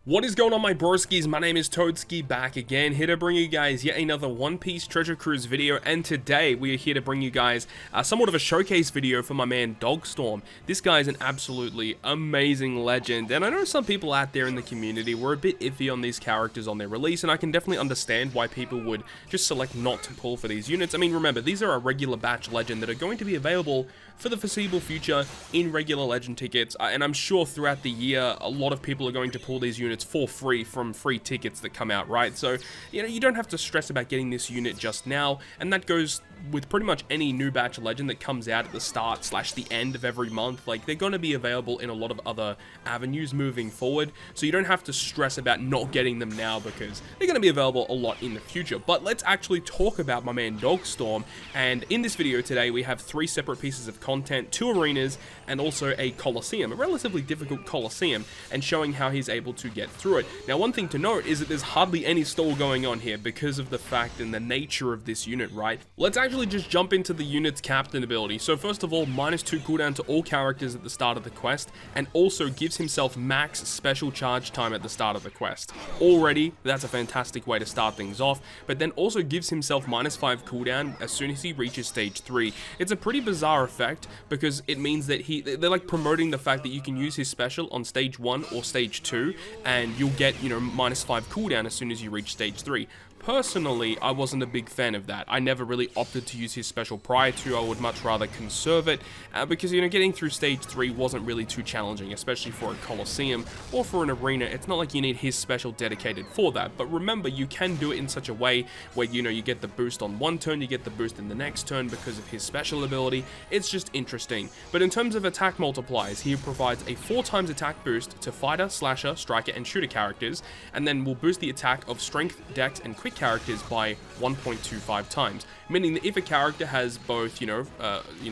What is going on, my broskies? My name is Toadskii, back again, here to bring you guys yet another One Piece Treasure Cruise video, and today we are here to bring you guys somewhat of a showcase video for my man Dogstorm. This guy is an absolutely amazing legend, and I know some people out there in the community were a bit iffy on these characters on their release, and I can definitely understand why people would just select not to pull for these units. I mean, remember, these are a regular batch legend that are going to be available for the foreseeable future in regular legend tickets, and I'm sure throughout the year a lot of people are going to pull these units for free from free tickets that come out, right? So, you know, you don't have to stress about getting this unit just now, and that goes with pretty much any new batch legend that comes out at the start / the end of every month. Like, they're going to be available in a lot of other avenues moving forward, so you don't have to stress about not getting them now because they're going to be available a lot in the future. But let's actually talk about my man Dogstorm, and in this video today we have 3 separate pieces of content, 2 arenas, and also a Coliseum, a relatively difficult Coliseum, and showing how he's able to get through it. Now, one thing to note is that there's hardly any stall going on here because of the fact and the nature of this unit, right? Let's actually just jump into the unit's captain ability. So first of all, -2 cooldown to all characters at the start of the quest, and also gives himself max special charge time at the start of the quest. Already, that's a fantastic way to start things off, but then also gives himself -5 cooldown as soon as he reaches stage 3. It's a pretty bizarre effect because it means that they're like promoting the fact that you can use his special on stage 1 or stage 2, and you'll get, you know, -5 cooldown as soon as you reach stage 3. Personally, I wasn't a big fan of that. I never really opted to use his special prior to. I would much rather conserve it because, you know, getting through stage 3 wasn't really too challenging, especially for a Coliseum or for an arena. It's not like you need his special dedicated for that, but remember, you can do it in such a way where, you know, you get the boost on one turn, you get the boost in the next turn because of his special ability. It's just interesting. But in terms of attack multipliers, he provides a 4 times attack boost to fighter, slasher, striker, and shooter characters, and then will boost the attack of strength, dex, and quick characters by 1.25 times, meaning that if a character has both,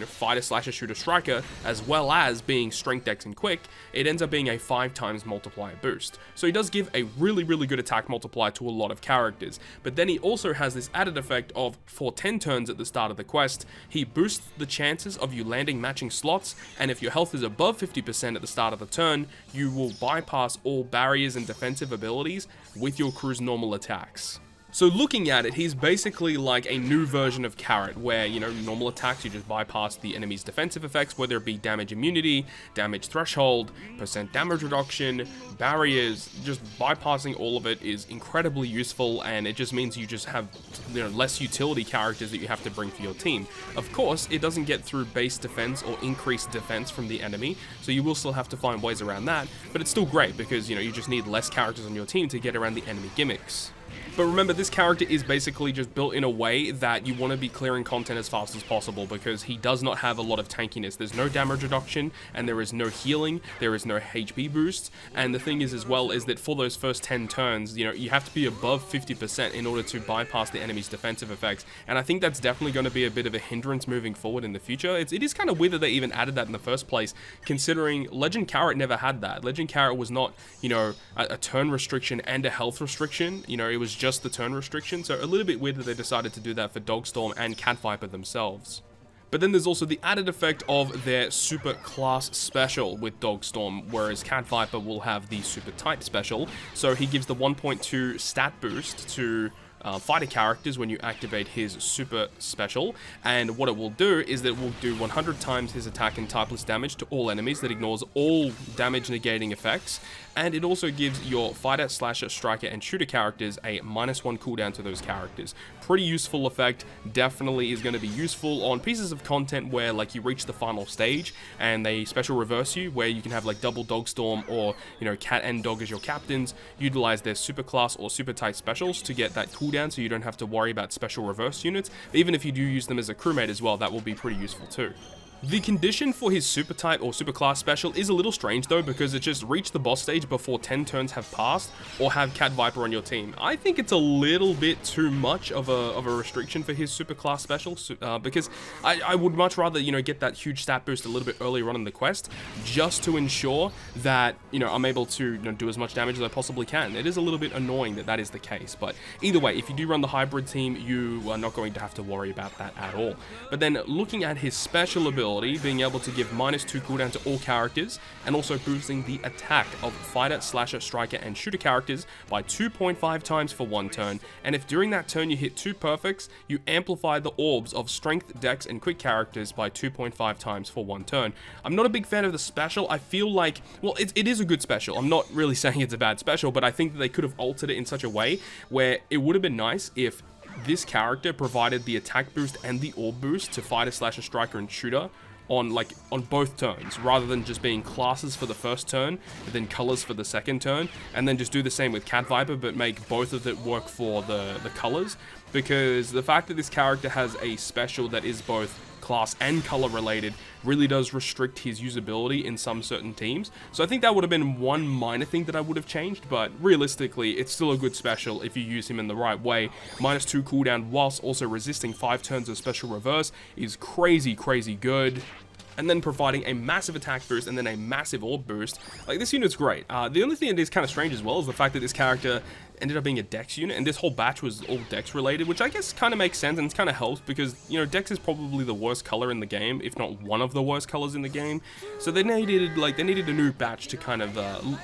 fighter, slasher, shooter, striker, as well as being strength, dex, and quick, it ends up being a 5 times multiplier boost. So he does give a really, really good attack multiplier to a lot of characters, but then he also has this added effect of, for 10 turns at the start of the quest, he boosts the chances of you landing matching slots, and if your health is above 50% at the start of the turn, you will bypass all barriers and defensive abilities with your crew's normal attacks. So looking at it, he's basically like a new version of Carrot, where, you know, normal attacks, you just bypass the enemy's defensive effects, whether it be damage immunity, damage threshold, % damage reduction, barriers. Just bypassing all of it is incredibly useful, and it just means you just have, you know, less utility characters that you have to bring for your team. Of course, it doesn't get through base defense or increased defense from the enemy, so you will still have to find ways around that, but it's still great because, you know, you just need less characters on your team to get around the enemy gimmicks. But remember, this character is basically just built in a way that you want to be clearing content as fast as possible because he does not have a lot of tankiness. There's no damage reduction, and there is no healing, there is no HP boost, and the thing is as well is that for those first 10 turns, you know, you have to be above 50% in order to bypass the enemy's defensive effects, and I think that's definitely going to be a bit of a hindrance moving forward in the future. It is kind of weird that they even added that in the first place, considering Legend Carrot never had that. Legend Carrot was not, you know, a turn restriction and a health restriction. You know, it was just the turn restriction, so a little bit weird that they decided to do that for Dogstorm and Cat Viper themselves. But then there's also the added effect of their super class special with Dogstorm, whereas Cat Viper will have the super type special, so he gives the 1.2 stat boost to fighter characters when you activate his super special, and what it will do is that it will do 100 times his attack and typeless damage to all enemies that ignores all damage negating effects, and it also gives your fighter, slasher, striker, and shooter characters a -1 cooldown to those characters. Pretty useful effect, definitely is going to be useful on pieces of content where, like, you reach the final stage and they special reverse you, where you can have like double Dogstorm or, you know, Cat and Dog as your captains, utilize their super class or super tight specials to get that cooldown cooldown, so you don't have to worry about special reverse units. But even if you do use them as a crewmate as well, that will be pretty useful too. The condition for his super type or super class special is a little strange though, because it just reach the boss stage before 10 turns have passed, or have Cat Viper on your team. I think it's a little bit too much of a restriction for his super class special, because I would much rather, you know, get that huge stat boost a little bit earlier on in the quest, just to ensure that, you know, I'm able to, you know, do as much damage as I possibly can. It is a little bit annoying that that is the case, but either way, if you do run the hybrid team, you are not going to have to worry about that at all. But then looking at his special ability, being able to give -2 cooldown to all characters, and also boosting the attack of fighter, slasher, striker, and shooter characters by 2.5 times for 1 turn, and if during that turn you hit 2 perfects, you amplify the orbs of strength, dex, and quick characters by 2.5 times for 1 turn. I'm not a big fan of the special. I feel like, well, it is a good special. I'm not really saying it's a bad special, but I think that they could have altered it in such a way where it would have been nice if this character provided the attack boost and the orb boost to fighter, slasher, striker, and shooter on both turns, rather than just being classes for the first turn and then colors for the second turn, and then just do the same with Cat Viper but make both of it work for the colors. Because the fact that this character has a special that is both class and color related really does restrict his usability in some certain teams. So I think that would have been one minor thing that I would have changed, but realistically it's still a good special if you use him in the right way. -2 cooldown whilst also resisting 5 turns of special reverse is crazy good. And then providing a massive attack boost and then a massive orb boost. Like, this unit's great. The only thing that is kind of strange as well is the fact that this character ended up being a dex unit, and this whole batch was all dex related, which I guess kind of makes sense, and it kind of helps because, you know, dex is probably the worst color in the game, if not one of the worst colors in the game. So they needed a new batch to kind of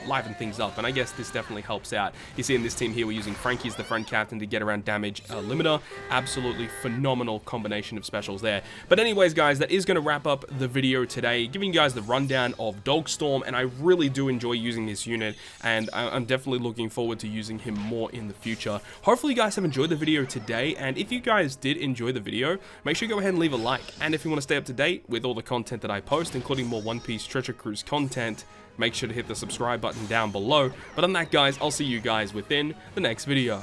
liven things up, and I guess this definitely helps out. You see in this team here, we're using Frankie as the friend captain to get around damage limiter. Absolutely phenomenal combination of specials there. But anyways, guys, that is going to wrap up the video today, giving you guys the rundown of Dogstorm, and I really do enjoy using this unit, and I'm definitely looking forward to using him more in the future. Hopefully you guys have enjoyed the video today, and if you guys did enjoy the video, make sure you go ahead and leave a like. And if you want to stay up to date with all the content that I post, including more One Piece Treasure Cruise content, make sure to hit the subscribe button down below. But on that, guys, I'll see you guys within the next video.